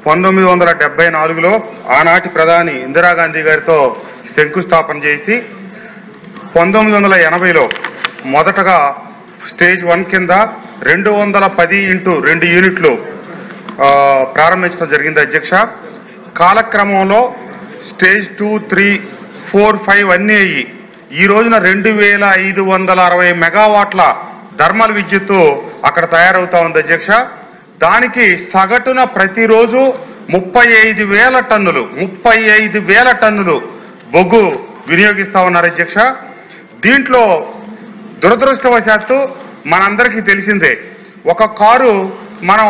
1974లో ఆనాటి ప్రధాని ఇందిరాగాంధీ గారితో శంకుస్థాపన చేసి 1980లో మొదటగా స్టేజ్ 1 కింద 210x2 యూనిట్లు ప్రారంభించడం జరిగింది అధ్యక్ష. కాలక్రమంలో స్టేజ్ 2, 3, 4, 5 అన్నీ అయ్యి ఈ రోజున 2560 మెగావాట్ల థర్మల్ విద్యుత్తు అక్కడ తయారవుతా ఉంది అధ్యక్ష. దానికి సగటున ప్రతిరోజు 35,000 టన్నులు బొగ్గు వినియోగిస్తా ఉన్నారు అధ్యక్ష. దీంట్లో దురదృష్టవశాత్తు మనందరికీ తెలిసిందే, ఒక కారు మనం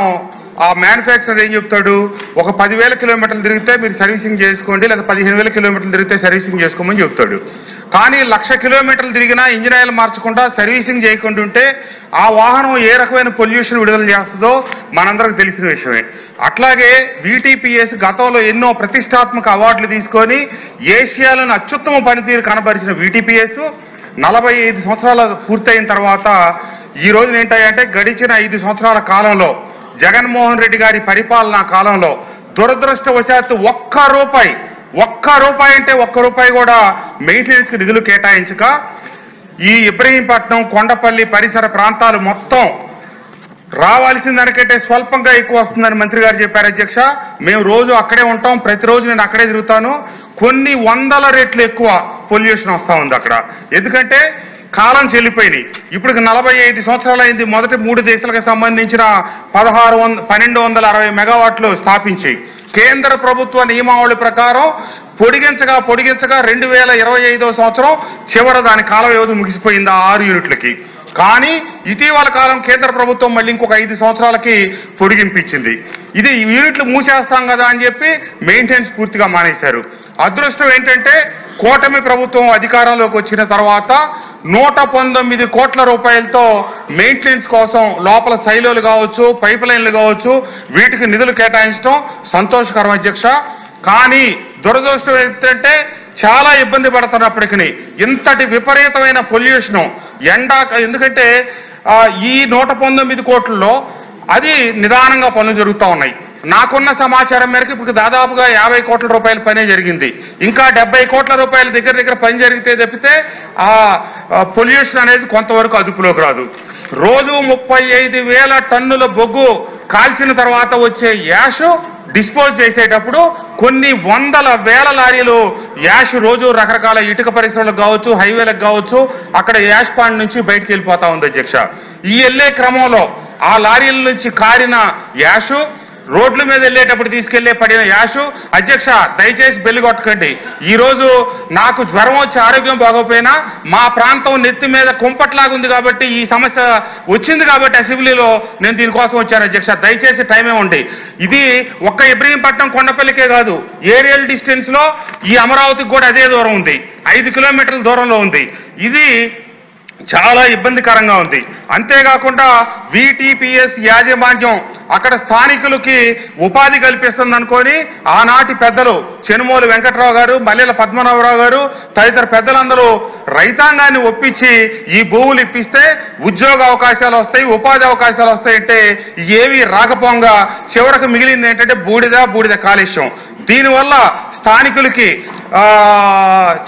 ఆ మ్యానుఫ్యాక్చరర్ ఏం చెప్తాడు, ఒక 10,000 కిలోమీటర్లు తిరిగితే మీరు సర్వీసింగ్ చేసుకోండి, లేదా 15,000 కిలోమీటర్లు తిరిగితే సర్వీసింగ్ చేసుకోమని చెప్తాడు. కానీ 1,00,000 కిలోమీటర్లు తిరిగినా ఇంజిన్ ఆయిల్ మార్చకుండా సర్వీసింగ్ చేయకుండా ఉంటే ఆ వాహనం ఏ రకమైన పొల్యూషన్ విడుదల చేస్తుందో మనందరికి తెలిసిన విషయమే. అట్లాగే VTPS గతంలో ఎన్నో ప్రతిష్టాత్మక అవార్డులు తీసుకొని ఏషియాలోని అత్యుత్తమ పనితీరు కనబరిచిన VTPS 45 సంవత్సరాలు పూర్తయిన తర్వాత ఈ రోజున ఏంటంటే గడిచిన 5 సంవత్సరాల కాలంలో జగన్మోహన్ రెడ్డి గారి పరిపాలనా కాలంలో దురదృష్టవశాత్తు ఒక్క రూపాయి అంటే ఒక్క రూపాయి కూడా మెయింటెనెన్స్ కి నిధులు కేటాయించక ఈ ఇబ్రహీంపట్నం, కొండపల్లి పరిసర ప్రాంతాలు మొత్తం రావాల్సిన దానికంటే స్వల్పంగా ఎక్కువ వస్తుందని మంత్రి గారు చెప్పారు అధ్యక్ష. మేము రోజు అక్కడే ఉంటాం, ప్రతిరోజు నేను అక్కడే తిరుగుతాను. కొన్ని 100 రెట్లు ఎక్కువ పొల్యూషన్ వస్తూ ఉంది అక్కడ. ఎందుకంటే కాలం చెల్లిపోయినాయి. ఇప్పుడు 45 సంవత్సరాలు అయింది మొదటి 3 దేశాలకు సంబంధించిన 1260 మెగావాట్లు స్థాపించి కేంద్ర ప్రభుత్వ నియమావళి ప్రకారం పొడిగించగా 2025వ సంవత్సరం చివర దాని కాల వ్యవధి ముగిసిపోయింది ఆ 6 యూనిట్లకి. కానీ ఇటీవల కాలం కేంద్ర ప్రభుత్వం మళ్ళీ ఇంకొక 5 సంవత్సరాలకి పొడిగింపించింది. ఇది యూనిట్లు మూసేస్తాం కదా అని చెప్పి మెయింటెనెన్స్ పూర్తిగా మానేశారు. అదృష్టం ఏంటంటే కూటమి ప్రభుత్వం అధికారంలోకి వచ్చిన తర్వాత 119 కోట్ల రూపాయలతో మెయింటెనెన్స్ కోసం లోపల సైలోలు కావచ్చు, పైప్ లైన్లు కావచ్చు, వీటికి నిధులు కేటాయించడం సంతోషకరం అధ్యక్ష. కానీ దురదృష్టం ఏంటంటే చాలా ఇబ్బంది పడుతున్నప్పటికీ ఇంతటి విపరీతమైన పొల్యూషను ఎందుకంటే ఈ 119 కోట్లలో అది నిదానంగా పనులు జరుగుతూ ఉన్నాయి. నాకున్న సమాచారం మేరకు ఇప్పుడు దాదాపుగా 50 కోట్ల రూపాయల పనే జరిగింది. ఇంకా 70 కోట్ల రూపాయల దగ్గర పని జరిగితే తప్పితే ఆ పొల్యూషన్ అనేది కొంతవరకు అదుపులోకి రాదు. రోజు 35,000 టన్నుల బొగ్గు కాల్చిన తర్వాత వచ్చే యాష్ డిస్పోజ్ చేసేటప్పుడు కొన్ని 100,000 లారీలు యాష్ రోజు రకరకాల ఇటుక పరిశ్రమలకు కావచ్చు, హైవేలకు కావచ్చు, అక్కడ యాష్ పాండ్ నుంచి బయటకు వెళ్ళిపోతా ఉంది అధ్యక్ష. ఈ వెళ్ళే క్రమంలో ఆ లారీల నుంచి కారిన యాష్ రోడ్ల మీద వెళ్ళేటప్పుడు తీసుకెళ్లే పడిన యాష్ అధ్యక్ష దయచేసి బెల్లి కొట్టకండి. ఈరోజు నాకు జ్వరం వచ్చి ఆరోగ్యం బాగోపోయినా మా ప్రాంతం నెత్తి మీద కుంపట్లాగా ఉంది కాబట్టి ఈ సమస్య వచ్చింది కాబట్టి అసెంబ్లీలో నేను దీనికోసం వచ్చాను అధ్యక్ష. దయచేసి టైం ఇవ్వండి. ఇది ఒక్క ఇబ్రహీంపట్నం కొండపల్లికే కాదు, ఏరియల్ డిస్టెన్స్ లో ఈ అమరావతికి కూడా అదే దూరం ఉంది, 5 కిలోమీటర్ల దూరంలో ఉంది. ఇది చాలా ఇబ్బందికరంగా ఉంది. అంతేకాకుండా VTPS యాజమాన్యం అక్కడ స్థానికులకి ఉపాధి కల్పిస్తుంది అనుకొని ఆనాటి పెద్దలు చెనుమోలు వెంకట్రావు గారు, మల్లెల పద్మనాభరావు గారు తదితర పెద్దలందరూ రైతాంగాన్ని ఒప్పించి ఈ భూములు ఇప్పిస్తే ఉద్యోగ అవకాశాలు వస్తాయి, ఉపాధి అవకాశాలు వస్తాయంటే ఏవి రాకపోగా చివరకు మిగిలింది ఏంటంటే బూడిద కాలుష్యం. దీనివల్ల స్థానికులకి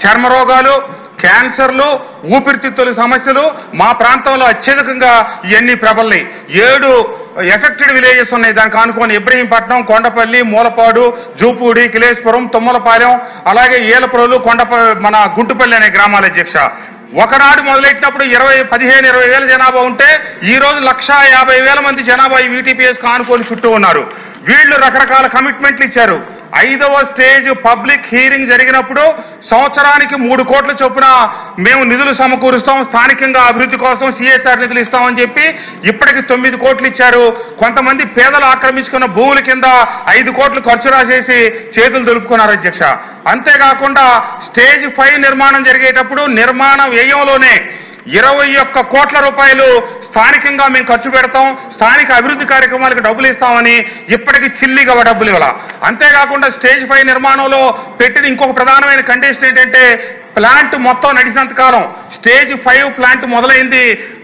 చర్మ రోగాలు, క్యాన్సర్లు, ఊపిరితిత్తుల సమస్యలు మా ప్రాంతంలో అత్యధికంగా ఇవన్నీ ప్రబలినాయి. 7 ఎఫెక్టెడ్ విలేజెస్ ఉన్నాయి దానికి ఆనుకొని. ఇబ్రహీంపట్నం, కొండపల్లి, మూలపాడు, జూపూడి, కిలేశ్వరం, తుమ్మలపాలెం, అలాగే ఏలప్రోలు, మన గుంటుపల్లి అనే గ్రామాల అధ్యక్ష. ఒకనాడు మొదలెట్టినప్పుడు 15-20 జనాభా ఉంటే ఈ రోజు 150,000 మంది జనాభా ఈ VTPS ఆనుకొని చుట్టూ ఉన్నారు. వీళ్ళు రకరకాల కమిట్మెంట్లు ఇచ్చారు. 5వ స్టేజ్ పబ్లిక్ హీరింగ్ జరిగినప్పుడు సంవత్సరానికి 3 కోట్ల చొప్పున మేము నిధులు సమకూరుస్తాం, స్థానికంగా అభివృద్ధి కోసం CSR నిధులు ఇస్తామని చెప్పి ఇప్పటికి 9 కోట్లు ఇచ్చారు. కొంతమంది పేదలు ఆక్రమించుకున్న భూముల కింద 5 కోట్లు ఖర్చు రాసేసి చేతులు దులుపుకున్నారు అధ్యక్ష. అంతేకాకుండా స్టేజ్ 5 నిర్మాణం జరిగేటప్పుడు నిర్మాణ వ్యయంలోనే 21 కోట్ల రూపాయలు స్థానికంగా మేము ఖర్చు పెడతాం, స్థానిక అభివృద్ధి కార్యక్రమాలకు డబ్బులు ఇస్తామని ఇప్పటికీ చిల్లిగా డబ్బులు ఇవ్వాల. అంతేకాకుండా స్టేజ్ 5 నిర్మాణంలో పెట్టిన ఇంకొక ప్రధానమైన కండిషన్ ఏంటంటే ప్లాంట్ మొత్తం నడిచినంత కాలం స్టేజ్ 5 ప్లాంట్ మొదలైంది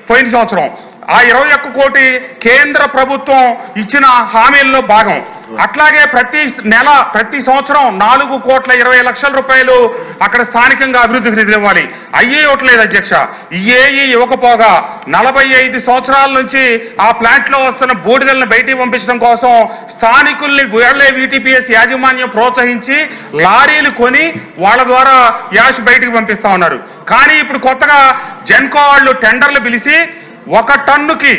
పోయిన సంవత్సరం. ఆ 21 కోటి కేంద్ర ప్రభుత్వం ఇచ్చిన హామీల్లో భాగం. అట్లాగే ప్రతి సంవత్సరం 4,20,00,000 అక్కడ స్థానికంగా అభివృద్ధికి నిధులు ఇవ్వాలి. అయ్యే ఇవ్వట్లేదు అధ్యక్ష. ఏఈ ఇవ్వకపోగా 45 సంవత్సరాల నుంచి ఆ ప్లాంట్ లో వస్తున్న బూడిదలను బయటికి పంపించడం కోసం స్థానికుల్ని వేళ్లే VTPS యాజమాన్యం ప్రోత్సహించి లారీలు కొని వాళ్ళ ద్వారా యాష్ బయటికి పంపిస్తా ఉన్నారు. కానీ ఇప్పుడు కొత్తగా జెన్కో వాళ్ళు టెండర్లు పిలిచి 1 టన్నుకి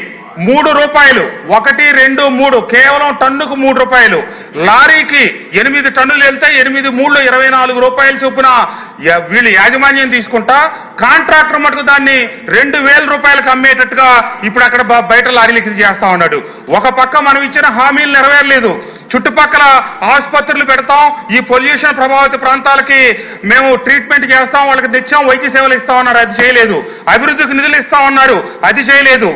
3 రూపాయలు, 1, 2, 3 కేవలం టన్నుకు 3 రూపాయలు, లారీకి 8 టన్నులు వెళ్తే 8, 3 24 రూపాయలు చొప్పున వీళ్ళు యాజమాన్యం తీసుకుంటా కాంట్రాక్టర్ మటుకు దాన్ని 2,000 రూపాయలకు అమ్మేటట్టుగా ఇప్పుడు అక్కడ బయట లారీలకి చేస్తా ఉన్నాడు. ఒక పక్క మనం ఇచ్చిన హామీలు నెరవేరలేదు. చుట్టుపక్కల ఆసుపత్రులు పెడతాం, ఈ పొల్యూషన్ ప్రభావిత ప్రాంతాలకి మేము ట్రీట్మెంట్ చేస్తాం, వాళ్ళకి తెచ్చాం, వైద్య సేవలు ఇస్తా ఉన్నారు, అది చేయలేదు. అభివృద్ధికి నిధులు ఇస్తా ఉన్నారు, అది చేయలేదు.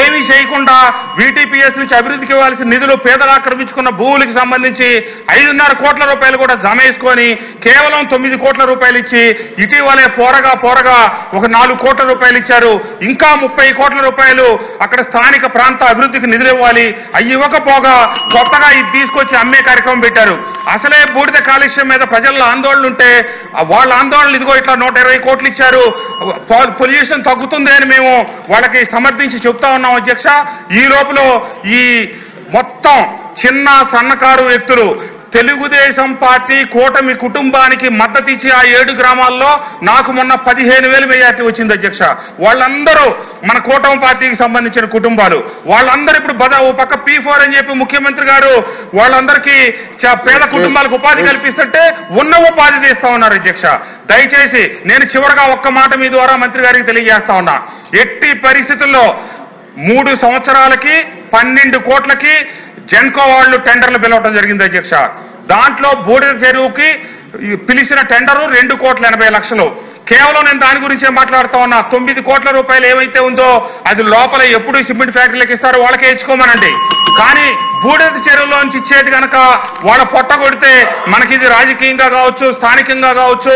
ఏమీ చేయకుండా VTPS నుంచి అభివృద్ధికి ఇవ్వాల్సిన నిధులు పేదలు ఆక్రమించుకున్న భూములకు సంబంధించి 5.5 కోట్ల రూపాయలు కూడా జమ వేసుకొని కేవలం 9 కోట్ల రూపాయలు ఇచ్చి ఇటీవలే పోరగా ఒక 4 కోట్ల రూపాయలు ఇచ్చారు. ఇంకా 30 కోట్ల రూపాయలు అక్కడ స్థానిక ప్రాంత అభివృద్ధికి నిధులు ఇవ్వాలి. అవి ఇవ్వకపోగా కొత్తగా ఇది తీసుకొచ్చి అమ్మే కార్యక్రమం పెట్టారు. అసలే బూడిద కాలుష్యం మీద ప్రజల్లో ఆందోళన ఉంటే వాళ్ళ ఆందోళనలు ఇదిగో ఇట్లా 120 కోట్లు ఇచ్చారు, పొల్యూషన్ తగ్గుతుంది అని మేము వాళ్ళకి సమర్థించి చెప్తా ఉన్నాం అధ్యక్ష. ఈ లోపల ఈ మొత్తం చిన్న సన్నకారు వ్యక్తులు తెలుగుదేశం పార్టీ కూటమి కుటుంబానికి మద్దతు ఇచ్చి ఆ 7 గ్రామాల్లో నాకు మొన్న 15,000 మెజార్టీ వచ్చింది అధ్యక్ష. వాళ్ళందరూ మన కూటమి పార్టీకి సంబంధించిన కుటుంబాలు. వాళ్ళందరూ ఇప్పుడు ఓ పక్క P4 అని చెప్పి ముఖ్యమంత్రి గారు వాళ్ళందరికీ పేద కుటుంబాలకు ఉపాధి కల్పిస్తుంటే ఉన్న ఉపాధి తీస్తా ఉన్నారు అధ్యక్ష. దయచేసి నేను చివరగా ఒక్క మాట మీ ద్వారా మంత్రి గారికి తెలియజేస్తా ఉన్నా. ఎట్టి పరిస్థితుల్లో 3 సంవత్సరాలకి 12 కోట్లకి జెన్కో వాళ్ళు టెండర్లు పిలవడం జరిగింది అధ్యక్ష. దాంట్లో బూడిద చెరువుకి పిలిచిన టెండరు 2,80,00,000. కేవలం నేను దాని గురించే మాట్లాడుతా ఉన్నా. 9 కోట్ల రూపాయలు ఏమైతే ఉందో అది లోపల ఎప్పుడు సిమెంట్ ఫ్యాక్టరీలకు ఇస్తారో వాళ్ళకే ఇచ్చుకోమనండి. కానీ బూడిద చెరువులోంచి ఇచ్చేది కనుక వాళ్ళ పొట్ట కొడితే మనకి ఇది రాజకీయంగా కావచ్చు, స్థానికంగా కావచ్చు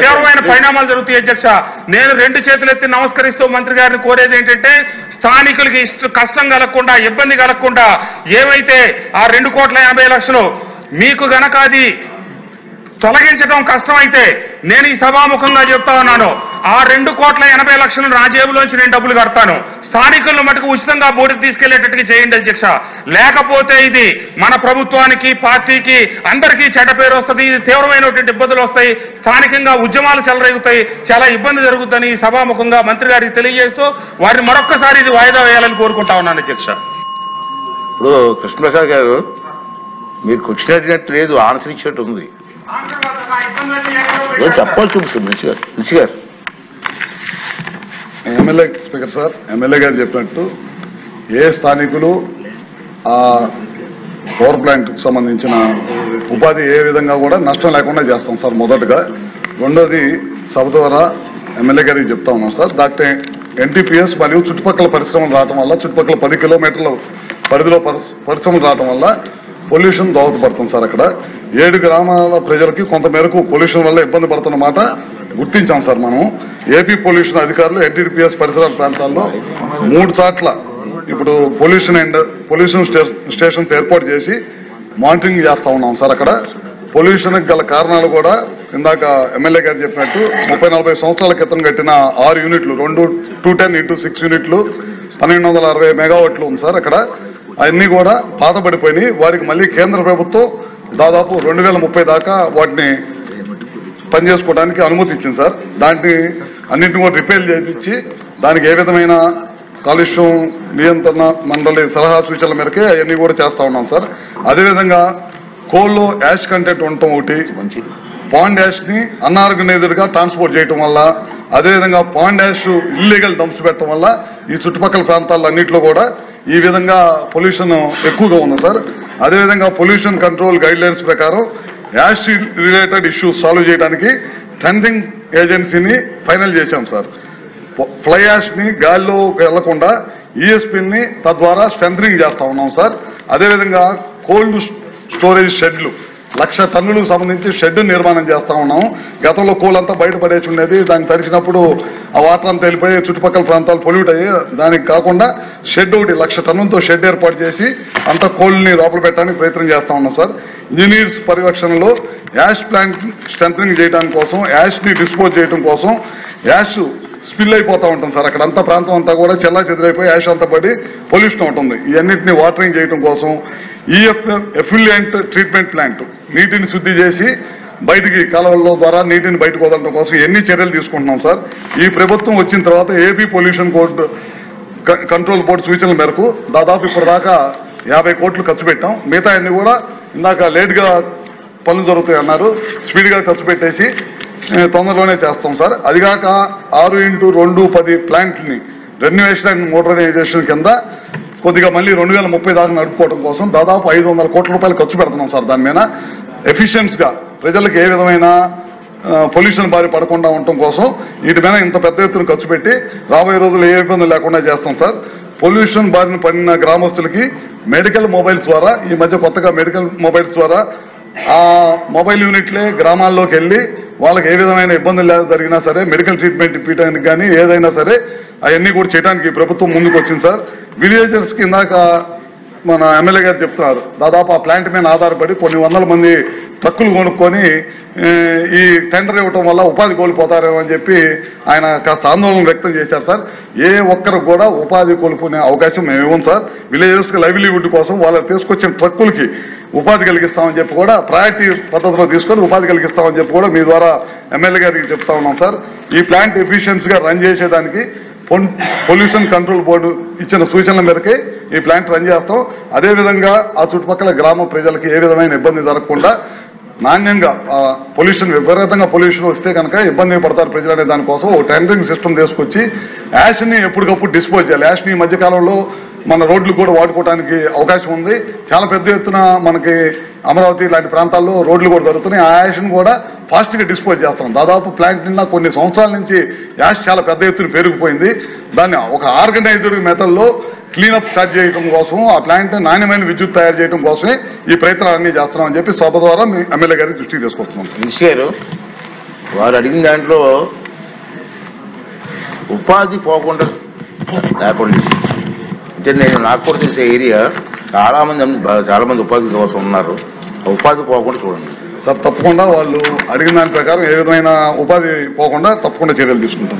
తీవ్రమైన పరిణామాలు జరుగుతాయి అధ్యక్ష. నేను 2 చేతులు ఎత్తి నమస్కరిస్తూ మంత్రి గారిని కోరేది ఏంటంటే స్థానికులకి కష్టం కలగకుండా, ఇబ్బంది కలగకుండా ఏవైతే ఆ 2,50,00,000 మీకు గనక అది తొలగించడం కష్టమైతే నేను ఈ సభాముఖంగా చెప్తా ఉన్నాను, ఆ 2,80,00,000 నా జేబులోంచి నేను డబ్బులు కడతాను. స్థానికులను మటుకు ఉచితంగా బోర్డుకి తీసుకెళ్లేటట్టుగా చేయండి అధ్యక్ష. లేకపోతే ఇది మన ప్రభుత్వానికి, పార్టీకి, అందరికీ చెడ్డ పేరు వస్తుంది. ఇది తీవ్రమైనటువంటి ఇబ్బందులు వస్తాయి. స్థానికంగా ఉద్యమాలు చెలరేగుతాయి, చాలా ఇబ్బంది జరుగుతుందని సభాముఖంగా మంత్రి గారికి తెలియజేస్తూ వారిని మరొక్కసారి ఇది వాయిదా వేయాలని కోరుకుంటా ఉన్నాను అధ్యక్ష. ఇప్పుడు కృష్ణప్రసాద్ గారు మీరు క్వశ్చన్ అడిగినట్టు లేదు, ఆన్సర్ ఇచ్చినట్టు ఉంది. చెప్పాల్సి మినిషి గారు. ఎమ్మెల్యే స్పీకర్ సార్, ఎమ్మెల్యే గారు చెప్పినట్టు ఏ స్థానికులు ఆ పవర్ ప్లాంట్ సంబంధించిన ఉపాధి ఏ విధంగా కూడా నష్టం లేకుండా చేస్తాం సార్ మొదటగా. రెండోది సభ ద్వారా ఎమ్మెల్యే గారికి చెప్తా ఉన్నాం సార్, డాక్టర్ NTPS మరియు చుట్టుపక్కల పరిశ్రమలు రావడం వల్ల, చుట్టుపక్కల 10 కిలోమీటర్ల పరిధిలో పరిశ్రమలు రావడం వల్ల పొల్యూషన్ దోహదపడుతుంది సార్. అక్కడ 7 గ్రామాల ప్రజలకి కొంతమేరకు పొల్యూషన్ వల్ల ఇబ్బంది పడుతున్నమాట గుర్తించాం సార్. మనం ఏపీ పొల్యూషన్ అధికారులు NTPS పరిసర ప్రాంతాల్లో 3 చోట్ల ఇప్పుడు పొల్యూషన్ స్టేషన్స్ ఏర్పాటు చేసి మానిటరింగ్ చేస్తా ఉన్నాం సార్. అక్కడ పొల్యూషన్ గల కారణాలు కూడా ఇందాక ఎమ్మెల్యే గారు చెప్పినట్టు 30-40 సంవత్సరాల క్రితం కట్టిన 6 యూనిట్లు, 210x6 యూనిట్లు 1260 మెగావాట్లు ఉంది సార్. అక్కడ అవన్నీ కూడా పాతబడిపోయినాయి. వారికి మళ్ళీ కేంద్ర ప్రభుత్వం దాదాపు 2030 దాకా వాటిని పనిచేసుకోవడానికి అనుమతి ఇచ్చింది సార్. దాన్ని అన్నింటినీ కూడా రిపేర్ చేయించి దానికి ఏ విధమైన కాలుష్యం నియంత్రణ మండలి సలహా సూచనల మేరకే అవన్నీ కూడా చేస్తా ఉన్నాం సార్. అదేవిధంగా కోల్లో యాష్ కంటెంట్ ఉండటం ఒకటి, పాండ్ యాష్ ని అన్ఆర్గనైజ్డ్ గా ట్రాన్స్పోర్ట్ చేయటం వల్ల, అదేవిధంగా పాండ్ యాష్ ఇల్లీగల్ డంప్స్ పెట్టడం వల్ల ఈ చుట్టుపక్కల ప్రాంతాల్లో అన్నింటిలో కూడా ఈ విధంగా పొల్యూషన్ ఎక్కువగా ఉంది సార్. అదేవిధంగా పొల్యూషన్ కంట్రోల్ గైడ్ లైన్స్ ప్రకారం యాష్ రిలేటెడ్ ఇష్యూస్ సాల్వ్ చేయడానికి టెండరింగ్ ఏజెన్సీని ఫైనల్ చేశాం సార్. ఫ్లై యాష్ ని గాలిలో వెళ్లకుండా ESPని తద్వారా స్ట్రెంథనింగ్ చేస్తా ఉన్నాం సార్. అదేవిధంగా కోల్డ్ స్టోరేజ్ షెడ్లు 1,00,000 టన్నులకు సంబంధించి షెడ్ నిర్మాణం చేస్తా ఉన్నాం. గతంలో కూలంతా బయటపడేసి ఉండేది, దాన్ని తడిచినప్పుడు ఆ వాటర్ అంతా వెళ్ళిపోయి చుట్టుపక్కల ప్రాంతాలు పొల్యూట్ అయ్యి, దానికి కాకుండా షెడ్ ఒకటి 1,00,000 టన్నులతో షెడ్ ఏర్పాటు చేసి అంతా కోళ్ళని లోపల పెట్టడానికి ప్రయత్నం చేస్తా ఉన్నాం సార్. ఇంజనీర్స్ పర్యవేక్షణలో యాష్ ప్లాంట్ స్ట్రెంథనింగ్ చేయడానికి కోసం, యాష్ని డిస్పోజ్ చేయడం కోసం, యాష్ స్పిల్ అయిపోతూ ఉంటుంది సార్. అక్కడంతా ప్రాంతం అంతా కూడా చెల్లా చెదిరైపోయి యాష్ అంతా పడి పొల్యూషన్ ఉంటుంది. ఇవన్నింటినీ వాటరింగ్ చేయడం కోసం ఎఫ్యూలెంట్ ట్రీట్మెంట్ ప్లాంట్, నీటిని శుద్ధి చేసి బయటికి కాలువల ద్వారా నీటిని బయటకు వదలడం కోసం ఎన్ని చర్యలు తీసుకుంటున్నాం సార్. ఈ ప్రభుత్వం వచ్చిన తర్వాత ఏపీ పొల్యూషన్ కంట్రోల్ బోర్డు సూచనల మేరకు దాదాపు ఇప్పటిదాకా 50 కోట్లు ఖర్చు పెట్టాం. మిగతా అన్ని కూడా ఇందాక లేట్గా పనులు జరుగుతాయి అన్నారు, స్పీడ్గా ఖర్చు పెట్టేసి తొందరలోనే చేస్తాం సార్. అదిగాక 6x210 ప్లాంట్ని రెన్యువేషన్ అండ్ మోడర్నైజేషన్ కింద కొద్దిగా మళ్ళీ 2030 దాకా నడుపుకోవడం కోసం దాదాపు 500 కోట్ల రూపాయలు ఖర్చు పెడుతున్నాం సార్. దాని మీద ఎఫిషియన్స్గా ప్రజలకు ఏ విధమైన పొల్యూషన్ బారి పడకుండా ఉండటం కోసం వీటి మీద ఇంత పెద్ద ఎత్తున ఖర్చు పెట్టి రాబోయే రోజులు ఏ ఇబ్బందులు లేకుండా చేస్తాం సార్. పొల్యూషన్ బారిన పడిన గ్రామస్తులకి మెడికల్ మొబైల్స్ ద్వారా, ఈ మధ్య కొత్తగా మెడికల్ మొబైల్స్ ద్వారా ఆ మొబైల్ యూనిట్లే గ్రామాల్లోకి వెళ్ళి వాళ్ళకి ఏ విధమైన ఇబ్బందులు జరిగినా సరే మెడికల్ ట్రీట్మెంట్ ఇప్పించడానికి కానీ ఏదైనా సరే అవన్నీ కూడా చేయడానికి ప్రభుత్వం ముందుకు వచ్చింది సార్. విలేజర్స్కి ఇందాక మన ఎమ్మెల్యే గారు చెప్తున్నారు, దాదాపు ఆ ప్లాంట్ మీద ఆధారపడి కొన్ని వందల మంది ట్రక్కులు కొనుక్కొని ఈ టెండర్ ఇవ్వటం వల్ల ఉపాధి కోల్పోతారేమో అని చెప్పి ఆయన కాస్త ఆందోళన వ్యక్తం చేశారు సార్. ఏ ఒక్కరికి కూడా ఉపాధి కోల్పోనే అవకాశం మేము ఇవ్వం సార్. విలేజర్స్కి లైవ్లీవుడ్ కోసం వాళ్ళు తీసుకొచ్చిన ట్రక్కులకి ఉపాధి కలిగిస్తామని చెప్పి కూడా ప్రయారిటీ పద్ధతిలో తీసుకొని ఉపాధి కలిగిస్తామని చెప్పి కూడా మీ ద్వారా ఎమ్మెల్యే గారికి చెప్తా ఉన్నాం సార్. ఈ ప్లాంట్ ఎఫిషియన్సీగా రన్ చేసేదానికి పొల్యూషన్ కంట్రోల్ బోర్డు ఇచ్చిన సూచనల మేరకే ఈ ప్లాంట్ రన్ చేస్తాం. అదేవిధంగా ఆ చుట్టుపక్కల గ్రామ ప్రజలకి ఏ విధమైన ఇబ్బంది జరగకుండా నాణ్యంగా పొల్యూషన్, విపరీతంగా పొల్యూషన్ వస్తే కనుక ఇబ్బంది పడతారు ప్రజలు అనే దానికోసం ఒక టెండరింగ్ సిస్టమ్ తీసుకొచ్చి యాష్ని ఎప్పటికప్పుడు డిస్పోజ్ చేయాలి. యాష్ని ఈ మధ్యకాలంలో మన రోడ్లు కూడా వాడుకోవడానికి అవకాశం ఉంది. చాలా పెద్ద ఎత్తున మనకి అమరావతి లాంటి ప్రాంతాల్లో రోడ్లు కూడా జరుగుతున్నాయి. ఆ యాష్ని కూడా ఫాస్ట్గా డిస్పోజ్ చేస్తాం. దాదాపు ప్లాంట్ నిన్న కొన్ని సంవత్సరాల నుంచి యాష్ చాలా పెద్ద ఎత్తున పెరిగిపోయింది. దాన్ని ఒక ఆర్గనైజ్డ్ మెథడ్లో క్లీనప్ స్టార్ట్ చేయడం కోసం, ఆ ప్లాంట్ నాణ్యమైన విద్యుత్ తయారు చేయడం కోసమే ఈ ప్రయత్నాలన్నీ చేస్తున్నామని చెప్పి సభ ద్వారా మీ ఎమ్మెల్యే గారి దృష్టికి తీసుకొస్తున్నాం. మినిస్టర్ గారు వారు అడిగిన దాంట్లో ఉపాధి పోకుండా లేకుండా అంటే నాకు కూడా తెలిసే ఏరియా చాలా మంది ఉపాధి కోసం ఉన్నారు. ఉపాధి పోకుండా చూడండి సార్. తప్పకుండా వాళ్ళు అడిగిన దాని ప్రకారం ఏ విధమైన ఉపాధి పోకుండా తప్పకుండా చర్యలు తీసుకుంటాం.